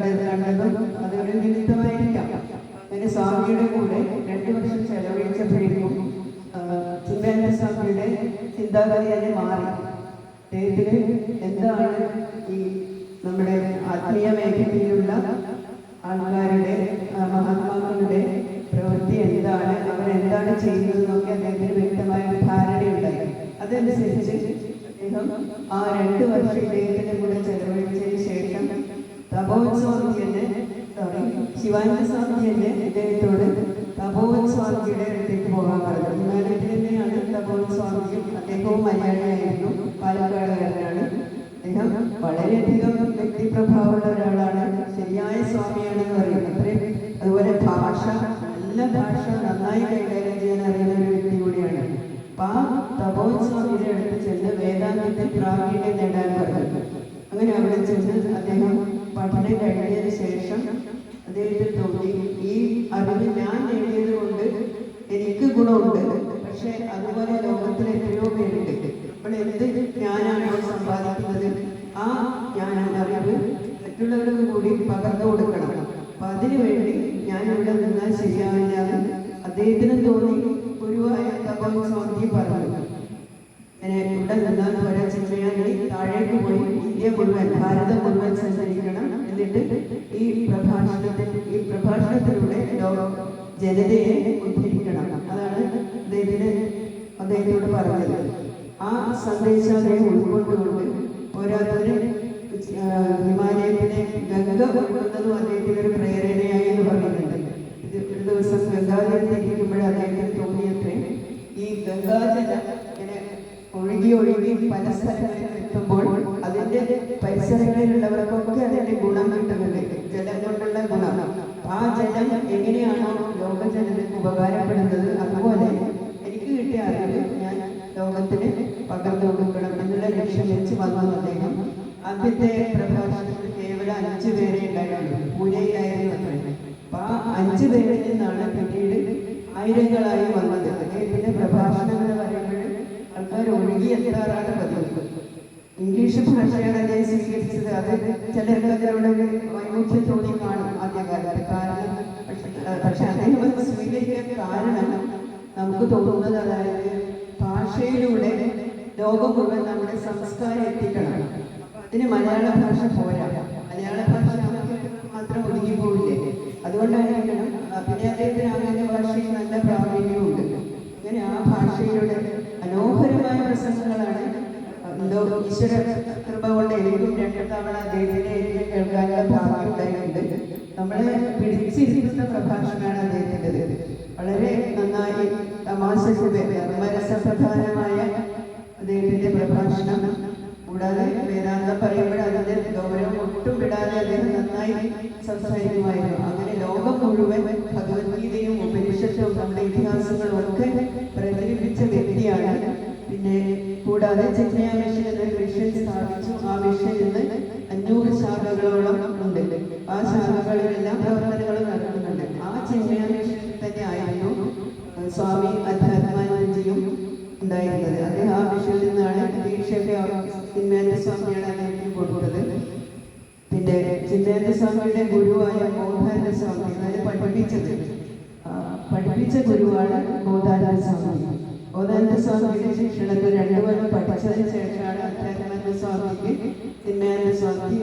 കണ്ടതും അതൊരു നിമിത്തമായിരിക്കാം. അങ്ങനെ സ്വാമിയുടെ കൂടെ 2 വർഷം ചെലവഴിച്ചപ്പോഴേക്കും ചിന്മയാനന്ദ സ്വാമിയുടെ ചിന്താഗതി തന്നെ മാറി. അദ്ദേഹത്തിന് എന്താണ് ഈ നമ്മുടെ ആത്മീയ മേഖലയിലുള്ള ആൾക്കാരുടെ മഹാത്മാക്കളുടെ പ്രവൃത്തി എന്താണ്, അവരെന്താണ് ചെയ്യുന്നതെന്നൊക്കെ അദ്ദേഹത്തിന് വ്യക്തമായ ധാരണയുണ്ടായി. അതനുസരിച്ച് അദ്ദേഹം ആ 2 വർഷം ഇദ്ദേഹത്തിന്റെ കൂടെ ചെലവഴിച്ചതിന് ശേഷം തപോവൻ ശിവാനന്ദ സ്വാമി തന്നെ ഇദ്ദേഹത്തോട് തപോവൻ സ്വാമിയുടെ അടുത്തേക്ക് പോകാൻ പറഞ്ഞു. ഹിമാലയത്തിൽ തന്നെയാണ് തപോവൻ സ്വാമിയും. അദ്ദേഹവും മലയാളിയായിരുന്നു, പാലക്കാടുകാരനാണ്. അദ്ദേഹം വളരെയധികം വ്യക്തിപ്രഭാവമുള്ള ഒരാളാണ്, ശരിയായ സ്വാമിയാണെന്ന് പറയുന്നത്. അതുപോലെ ഭാഷ, നല്ല ഭാഷ നന്നായി കൈകാര്യം ചെയ്യാൻ അറിയുന്ന ഒരു വ്യക്തി കൂടിയാണ്. അപ്പൊ ആ തപോവൻ സ്വാമിയുടെ അടുത്ത് ചെന്ന് വേദാന്തത്തിൽ പ്രാവീണ്യം നേടാൻ പറഞ്ഞു. അങ്ങനെ അവിടെ ചെന്ന് അദ്ദേഹം പഠനം കഴിഞ്ഞതിന് ശേഷം അദ്ദേഹത്തിന് തോന്നി, ഈ അറിവ് ഞാൻ നേടിയത് കൊണ്ട് എനിക്ക് ഗുണമുണ്ട്, പക്ഷെ അതുപോലെ ലോകത്തിൽ എത്രയോ പേരുണ്ട്. അപ്പോൾ എന്ത് ജ്ഞാനാണോ സമ്പാദിക്കുന്നത്, ആ ജ്ഞാനം അറിവ് മറ്റുള്ളവർക്ക് കൂടി പകർന്നു കൊടുക്കണം. അപ്പൊ അതിനുവേണ്ടി ഞാനിവിടെ നിന്നാൽ ശരിയാവില്ല അദ്ദേഹത്തിന് തോന്നി. ഗുരുവായ തപോവൻ സ്വാമി പറഞ്ഞു, അങ്ങനെ ഇവിടെ നിന്നാൽ വരെ ചിന്മയാനി താഴേക്ക് പോയി ഇന്ത്യ മുഴുവൻ, ഭാരതം മുഴുവൻ സഞ്ചരിക്കണം. എന്നിട്ട് ഈ പ്രഭാഷണത്തിലൂടെ ജനതയെ ഉദ്ധരിക്കണം. അതാണ് അദ്ദേഹത്തോട് പറഞ്ഞത്. ആ സന്ദേശം അദ്ദേഹം ഉൾക്കൊണ്ടുകൊണ്ട് പോരാത്തതിന് ഹിമാലയത്തിലെ ഗംഗ ഒഴുകുന്നതും അദ്ദേഹത്തിനൊരു പ്രേരണയായി എന്ന് പറയുന്നുണ്ട്. ഒരു ദിവസം ഗംഗാതീരത്തിരിക്കുമ്പോൾ അദ്ദേഹത്തിന് തോന്നിയത്രേ, ഈ ഗംഗാജലം ഇങ്ങനെ ഒഴുകി പല സ്ഥലങ്ങളിൽ എത്തുമ്പോൾ അതിന്റെ പരിസരങ്ങളിലുള്ളവർക്കൊക്കെ അതിന്റെ ഗുണം കിട്ടുന്നുണ്ട്, ജലം കൊണ്ടുള്ള ഗുണം. ആ ജലം എങ്ങനെയാണോ ലോകജനതയ്ക്ക് ഉപകാരപ്പെടുന്നത്, അതുപോലെ എനിക്ക് കിട്ടിയ അറിവ് ഞാൻ ലോകത്തിന് പകർന്നു കൊടുക്കണം എന്നുള്ള ലക്ഷ്യം വെച്ച് വന്നു അദ്ദേഹം. ആദ്യത്തെ പ്രഭാഷണത്തിൽ കേവലം 5 പേരെ ഉണ്ടായിരുന്നു, പൂനെയിലായിരുന്നു അത്ര. അപ്പൊ ആ 5 പേരിൽ നിന്നാണ് പിന്നീട് ആയിരങ്ങളായി വന്നത്. അദ്ദേഹത്തിന്റെ പ്രഭാഷണങ്ങൾ പറയുമ്പോൾ ആൾക്കാർ ഒഴുകി എത്താറാണ് പതിവ്. ഇംഗ്ലീഷ് ഭാഷയാണ് അദ്ദേഹം സ്വീകരിച്ചത്. അത് ചിലർക്ക് അതിനോട് വൈമുഖ്യം തോന്നി കാണും ആദ്യകാലത്ത്. കാരണം പക്ഷെ അദ്ദേഹം അത് സ്വീകരിക്കാൻ കാരണം നമുക്ക് തോന്നുന്നത്, അതായത് ഭാഷയിലൂടെ ലോകം മുഴുവൻ നമ്മുടെ സംസ്കാരം എത്തിക്കണം. അതിന് മലയാള ഭാഷ പോരാ, മലയാള ഭാഷ മാത്രം ഒതുങ്ങിപ്പോവില്ലേ, അതുകൊണ്ടായിരിക്കണം. പിന്നെ അദ്ദേഹത്തിന് ആംഗ്യ ഭാഷയിൽ നല്ല പ്രാവീണ്യമുണ്ട്. അങ്ങനെ ആ ഭാഷയിലൂടെ മനോഹരമായ പ്രസംഗങ്ങളാണ്. ഈശ്വര കൃപ കൊണ്ട് എനിക്കും 2 തവണ അദ്ദേഹത്തിനെ എനിക്ക് കേൾക്കാനുള്ള ഭാഗ്യം ഉണ്ടായിട്ടുണ്ട്. നമ്മളെ പിടിച്ചിരിക്കുന്ന പ്രഭാഷണമാണ് അദ്ദേഹത്തിൻ്റെത്. വളരെ നന്നായി തമാശയുടെ രസപ്രധാനമായ അദ്ദേഹത്തിന്റെ പ്രഭാഷണം. കൂടാതെ വേദാന്തം പറയുമ്പോൾ അതിന്റെ ഗൗരവം ഒട്ടും വിടാതെ അദ്ദേഹം നന്നായി സംസാരിക്കുമായിരുന്നു. അങ്ങനെ ലോകം മുഴുവൻ ഭഗവത്ഗീതയും ഉപനിഷത്തും നമ്മുടെ ഇതിഹാസങ്ങളും ഒക്കെ പ്രചരിപ്പിച്ച വ്യക്തിയാണ്. പിന്നെ കൂടാതെ ചിന്മയ മിഷൻ എന്നൊരു മിഷൻ സ്ഥാപിച്ചു. ആ മിഷൻ ഇന്ന് 500 ശാഖകളോളം ഉണ്ട്. ആ ശാഖകളിലെല്ലാം പ്രവർത്തനങ്ങളും നടക്കുന്നുണ്ട്. ആ ചിന്മയ മിഷനിൽ തന്നെ ആയിരുന്നു സ്വാമി അധ്യാത്മാനന്ദജിയും ഉണ്ടായിരുന്നത്. അദ്ദേഹം ആ മിഷനിൽ നിന്നാണ് ദീക്ഷയുടെ ചിന്മയാനന്ദ സ്വാമിയാണ് അദ്ദേഹത്തിന് കൊടുത്തത്. പിന്നെ ചിന്മയാനന്ദ സ്വാമിയുടെ ഗുരുവായ ബോധാനന്ദ സ്വാമി, അതായത് പഠിപ്പിച്ച ഗുരുവാണ് ബോധാനന്ദ സ്വാമി. ബോധാനന്ദ സ്വാമിയുടെ ശിക്ഷണത്തിൽ 2 കൊല്ലം പഠിച്ചതിന് ശേഷമാണ് അധ്യാത്മാനന്ദ സ്വാമിക്ക് ചിന്മയാനന്ദ സ്വാമി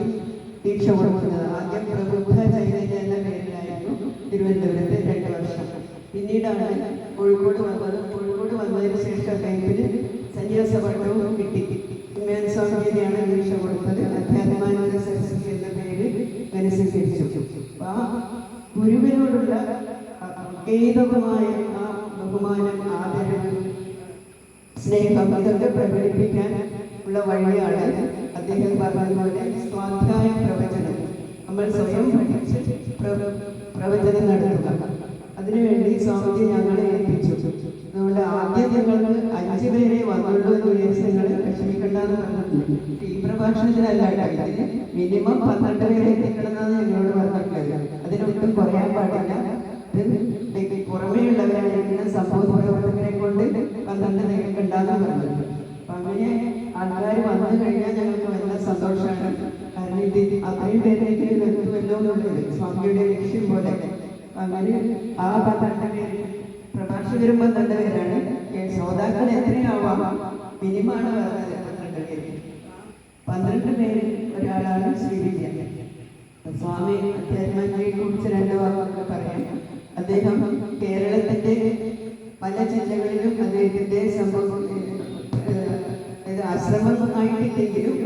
ദീക്ഷ കൊടുക്കുന്നത്. ആദ്യം പ്രബുദ്ധ ചൈതന്യ എന്ന പേരിലായിരുന്നു തിരുവനന്തപുരത്ത് 2 വർഷം. പിന്നീടാണ് കോഴിക്കോട് വന്നത്. കോഴിക്കോട് വന്നതിന് ശേഷം അദ്ദേഹത്തിന് സന്യാസ പട്ടവും കിട്ടി. ചിന്മയാനന്ദ സ്വാമിയെയാണ് ദീക്ഷ കൊടുത്തത്. അധ്യാത്മാനന്ദ സരസ്വതി എന്ന പേര് സ്വീകരിച്ചു. ആ ഗുരുവിനോടുള്ള ഏകമായ ആ ബഹുമാനം, ആദരവ്, സ്നേഹം ഇതൊക്കെ പ്രകടിപ്പിക്കാൻ ഉള്ള വഴിയാണ് അദ്ദേഹം പറഞ്ഞതുപോലെ സ്വാധ്യായ പ്രവചനം. നമ്മൾ സ്വയം പഠിച്ച് പ്രവചനം നടത്തുക. അതിനുവേണ്ടി സ്വാമിജി ഞങ്ങളെ ഏൽപ്പിച്ചു. അതുകൊണ്ട് ആദ്യം നിങ്ങൾക്ക് 5 പേരെ വന്നുള്ളൂ എന്ന് വിചാരിച്ച് നിങ്ങൾ വിഷമിക്കണ്ടെന്ന് പറഞ്ഞിട്ടുണ്ട്. ഈ പ്രഭാഷണത്തിനല്ല, മിനിമം 12 പേരെ എത്തിക്കണമെന്നാണ് ഞങ്ങളോട് പറഞ്ഞിട്ടുള്ളത്. അതിനൊട്ടും കുറയാൻ പാടില്ല. ഇത് പുറമേയുള്ളവരായിരിക്കുന്ന സംഭവ പ്രവർത്തകരെ കൊണ്ട് 12 നിങ്ങൾക്കുണ്ടാകാൻ പറഞ്ഞിട്ടുണ്ട്. അപ്പൊ അങ്ങനെ ആൾക്കാർ വന്നു കഴിഞ്ഞാൽ ഞങ്ങൾക്ക് നല്ല സന്തോഷമാണ്. കാരണം ഇത് അത്രയും പേരേക്ക് എത്തുമല്ലോ മതിയല്ലോ എന്നുള്ളത് സ്വാമിയുടെ ലക്ഷ്യം പോലെ. അങ്ങനെ ആ 12 പേര് പ്രഭാഷകരും 12 പേരാണ്. ശ്രോതാക്കൾ എത്രയാവാം, മിനിമാണ് പറഞ്ഞത് 12 പേര്. 12 പേര് ഒരാളാണ് ശ്രീവിദ്യ. സ്വാമി അധ്യാത്മയെ കുറിച്ച് 2 വാക്കുകൾ പറയാം. അദ്ദേഹം കേരളത്തിന്റെ പല ജില്ലകളിലും അദ്ദേഹത്തിന്റെ ആശ്രമമായിട്ടില്ലെങ്കിലും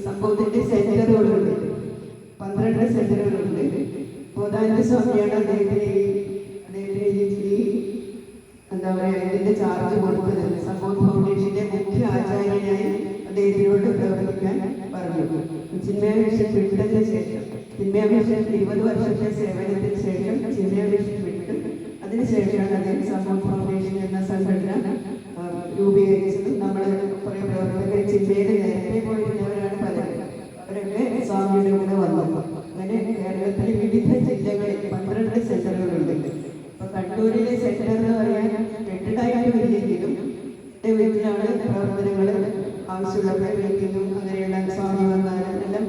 സംഭവത്തിന്റെ സെന്ററുകളുണ്ട്. 12 സെന്ററുകളുണ്ട്. ബോധാനന്ദ സ്വാമിയാണ് അദ്ദേഹത്തിന് എന്താ പറയുക ഇതിന്റെ ചാർജ് കൊടുത്തത്. സംഭവം ഫൗണ്ടേഷന്റെ മുഖ്യ ആചാര്യനായി അദ്ദേഹത്തിനോട് പ്രവർത്തിക്കാൻ പറഞ്ഞു. ചിന്മയാവിഷൻ വിട്ടതിന് ശേഷം, ചിന്മയാവിഷൻ 20 വർഷത്തെ സേവനത്തിന് ശേഷം ചിന്മയാവിഷൻ വിട്ട് അതിനുശേഷമാണ് അദ്ദേഹം സംഭവം ഫൗണ്ടേഷൻ എന്ന സംഘടന രൂപീകരിച്ചത്. നമ്മൾ കുറെ പ്രവർത്തകർ ചിന്മയിൽ നേരത്തെ പോയിരുന്നവരാണ് പലരും. അവരൊക്കെ സ്വാമിയുടെ കൂടെ വന്നു. അങ്ങനെ കേരളത്തിലെ വിവിധ ജില്ലകളിൽ 12 സെന്ററുകളുണ്ട്. ഇപ്പൊ കണ്ണൂരിലെ സെന്റർ എന്ന് പറയാൻ കെട്ടിടമായിട്ടില്ലെങ്കിലും എൻ്റെ വീട്ടിലാണ് പ്രവർത്തനങ്ങൾ ആവശ്യമുള്ളവരെ വിളിക്കുന്നു. അങ്ങനെയുള്ള സ്വാമി വന്നാലും എല്ലാം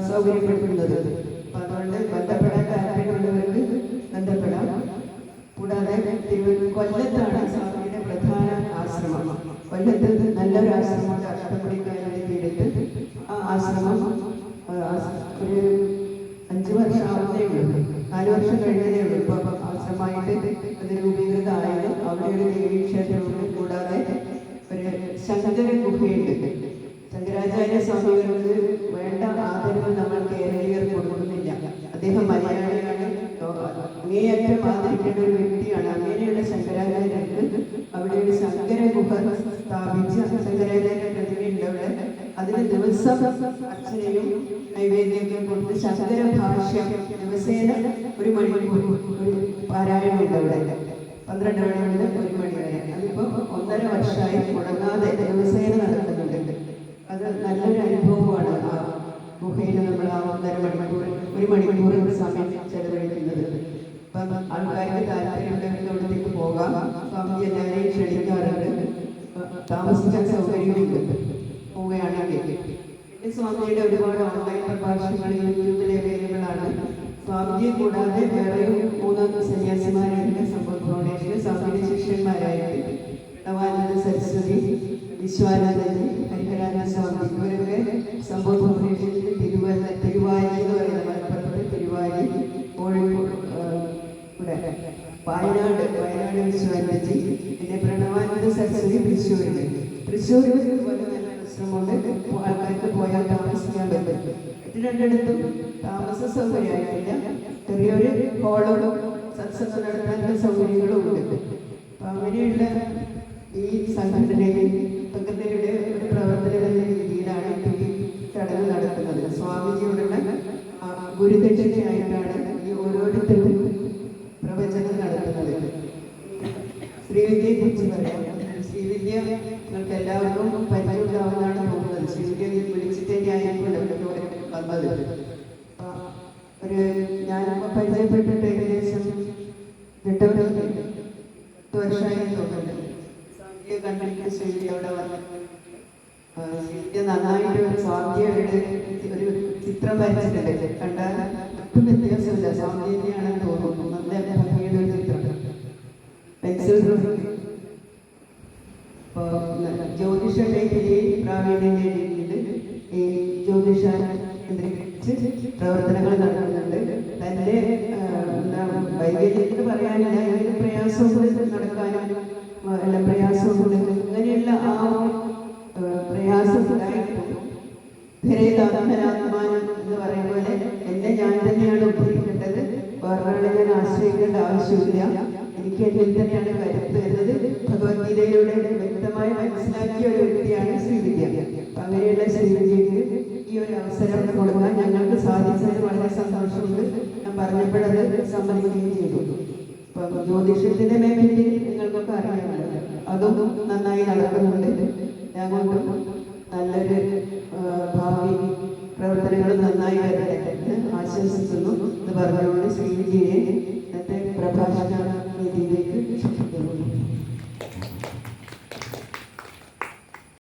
സൗകര്യപ്പെടുത്തുന്നത്. അപ്പൊ അതുകൊണ്ട് ബന്ധപ്പെടാൻ താല്പര്യമുള്ളവർക്ക് ബന്ധപ്പെടാം. കൂടാതെ കൊല്ലത്താണ് സ്വാമിയുടെ പ്രധാന ആശ്രമം. കൊല്ലത്ത് നല്ലൊരു ആശ്രമമുണ്ട്, അഷ്ടമുടിക്കാരുടെ തീരത്ത്. ആ ആശ്രമം ഒരു 5 വർഷം ആവുന്നേ ഉള്ളൂ, 4 വർഷം കഴിഞ്ഞതേ ഉള്ളൂ. ഇപ്പൊ ആശ്രമമായിട്ട് അത് രൂപീകൃതമായത്. അവിടെ ഒരു ദേവീക്ഷേത്രമുണ്ട്. കൂടാതെ ഒരു ശങ്കര ഗുഹയുണ്ട്. ശങ്കരാചാര്യ സ്വാമികൾക്ക് വേണ്ട ആദരവ് നമ്മൾ കേരളീയർ കൊടുക്കുന്നില്ല. അദ്ദേഹം മലയാളിയാണ്, അങ്ങേയറ്റം ആദരിക്കേണ്ട ഒരു വ്യക്തിയാണ്. അങ്ങനെയുള്ള ശങ്കരാചാര്യർക്ക് അവിടെ ഒരു ശങ്കര ഗുഹ സ്ഥാപിച്ച ശങ്കരാചാര്യ പ്രതിമയുണ്ട് അവിടെ. അതിന് ദിവസം അർച്ചനയും നൈവേദ്യമൊക്കെ കൊടുത്ത് ശങ്കര ഭാഷ്യം ദിവസേന 1 മണിക്കൂർ ഒരു പാരായണമുണ്ട് അവിടെ. 12 മണി മുതൽ 1 മണി വരെ. അതിപ്പോ 1.5 വർഷമായി മുടങ്ങാതെ ദിവസേന നടക്കുന്നുണ്ട്. അത് നല്ലൊരു അനുഭവമാണ്. ആ ഗുഹയിൽ നമ്മൾ ആ 1 മണിക്കൂർ സമയം ചെലവഴിക്കുന്നത്. അപ്പം ആൾക്കാർക്ക് താല്പര്യമുള്ളവർക്ക് അവിടത്തേക്ക് പോകാം. സ്വാമി എല്ലാവരെയും ക്ഷണിക്കാറുണ്ട്. താമസിക്കാൻ സൗകര്യമുണ്ട് പോവുകയാണെങ്കിൽ. പിന്നെ സ്വാമിയുടെ ഒരുപാട് ഓൺലൈൻ പ്രഭാഷണങ്ങൾ യൂട്യൂബിൽ അവൈലബിൾ ആണ്. സ്വാമിയെ കൂടാതെ വേറെ 3 സന്യാസിമാരുണ്ട് സംഭവ ഫൗണ്ടേഷന്. സ്വാമിയുടെ ശിഷ്യന്മാരായിട്ട് പ്രണവാനന്ദ സരസ്വതി, വിശ്വാനന്ദൻ, ഹരിഹരാനന്ദ സ്വാമി, ഇവരൊക്കെ സംഭവ ഫൗണ്ടേഷനിൽ തിരുവാലി എന്ന് പറയുന്ന മലപ്പുറത്ത് തിരുവാലി, കോഴിക്കോട്, വയനാട് വിശ്വാനന്ദജി, പിന്നെ പ്രണവാനന്ദ സരസ്വതി തൃശ്ശൂരിൽ ഇതുപോലെ നല്ല ആശ്രമമുണ്ട്. ആൾക്കാർക്ക് പോയാൽ താമസിക്കാൻ പറ്റും. 2 താമസ സൗകര്യമായിട്ടില്ല. ചെറിയൊരു ഹോളും സത്സംഗം നടത്താനുള്ള സൗകര്യങ്ങളും ഉണ്ട്. അപ്പൊ അങ്ങനെയുള്ള ഈ സംഘടനയുടെ ഒരു പ്രവർത്തനം എന്ന രീതിയിലാണ് ഈ ചടങ്ങ് നടക്കുന്നത്. സ്വാമിജിയോടുള്ള ഗുരുദക്ഷിണയായിട്ടാണ് ഈ ഓരോരുത്തരും പ്രവചനം നടത്തുന്നത്. ശ്രീവിദ്യയെ കുറിച്ച് പറയാം. ശ്രീവിദ്യ നിങ്ങൾക്ക് എല്ലാവർക്കും പരിചയമുണ്ടാവുന്നതാണ് തോന്നുന്നത്. ശ്രീവിദ്യ വിളിച്ചിട്ടേ ആയിരിക്കുമല്ലോ വന്നത്. ഞാനിപ്പോൾ പരിചയപ്പെട്ടിട്ട് ഏകദേശം 8 വർഷമായി തോന്നുന്നുണ്ട്. സ്വാമിയെ കണ്ടിട്ട് ശ്രീവിദ്യ അവിടെ വന്നു. ശ്രീവിദ്യ നന്നായിട്ട് സ്വാമിയുടെ ഒരു ചിത്രം വരച്ചിട്ടുണ്ട്. കണ്ടാൽ ഒട്ടും വ്യത്യാസമില്ല, സ്വാമി തന്നെയാണെന്ന് തോന്നുന്നു. നല്ല ഭംഗിയുടെ ഒരു ചിത്രം. പെൻസിൽ ജ്യോതിഷ മേഖലയിൽ പ്രാവീണ്യം നേടിയിട്ടുണ്ട്. ഈ ജ്യോതിഷ കേന്ദ്രീകരിച്ച് പ്രവർത്തനങ്ങൾ നടക്കുന്നുണ്ട്. തൻ്റെ വൈകല്യത്തിന് പറയാനില്ല, ഏത് പ്രയാസമുണ്ട് നടക്കാനും എല്ലാ പ്രയാസമുണ്ട്. അങ്ങനെയുള്ള ആ പ്രയാസത്തിലായിട്ടും ധരേതാത്മനാത്മാനം എന്ന് പറയുന്ന പോലെ എന്നെ ഞാൻ തന്നെയാണ് ഉദ്ധരിക്കേണ്ടത്, വേറൊരാളെ ഞാൻ ആശ്രയിക്കേണ്ട ആവശ്യമില്ല, എനിക്ക് എന്നിൽ തന്നെയാണ് കരുത്ത് എന്നത് ഭഗവത്ഗീതയിലൂടെ വ്യക്തമായി മനസ്സിലാക്കിയ ഒരു വ്യക്തിയാണ് ശ്രീവിദ്യ. അങ്ങനെയുള്ള ശ്രീവിദ്യക്ക് ഈ ഒരു അവസരം കൊടുക്കാൻ ഞങ്ങൾക്ക് സാധിച്ചത് വളരെ സന്തോഷമുണ്ട്. ഞാൻ പറഞ്ഞപ്പോഴത് സമ്മതിക്കുകയും ചെയ്തു. ഇപ്പം ജ്യോതിഷത്തിന്റെ മേഖലയിൽ നിങ്ങൾക്കൊക്കെ അറിയാമല്ലോ, അതും നന്നായി നടക്കുന്നുണ്ട്. ഞങ്ങൾക്കും നല്ലൊരു ഭാവി പ്രവർത്തനങ്ങൾ നന്നായി വരട്ടെ എന്ന് ആശംസിക്കുന്നു എന്ന് പറഞ്ഞുകൊണ്ട് ശ്രീവിദ്യയെ ഇന്നത്തെ പ്രഭാഷണ രീതിയിൽ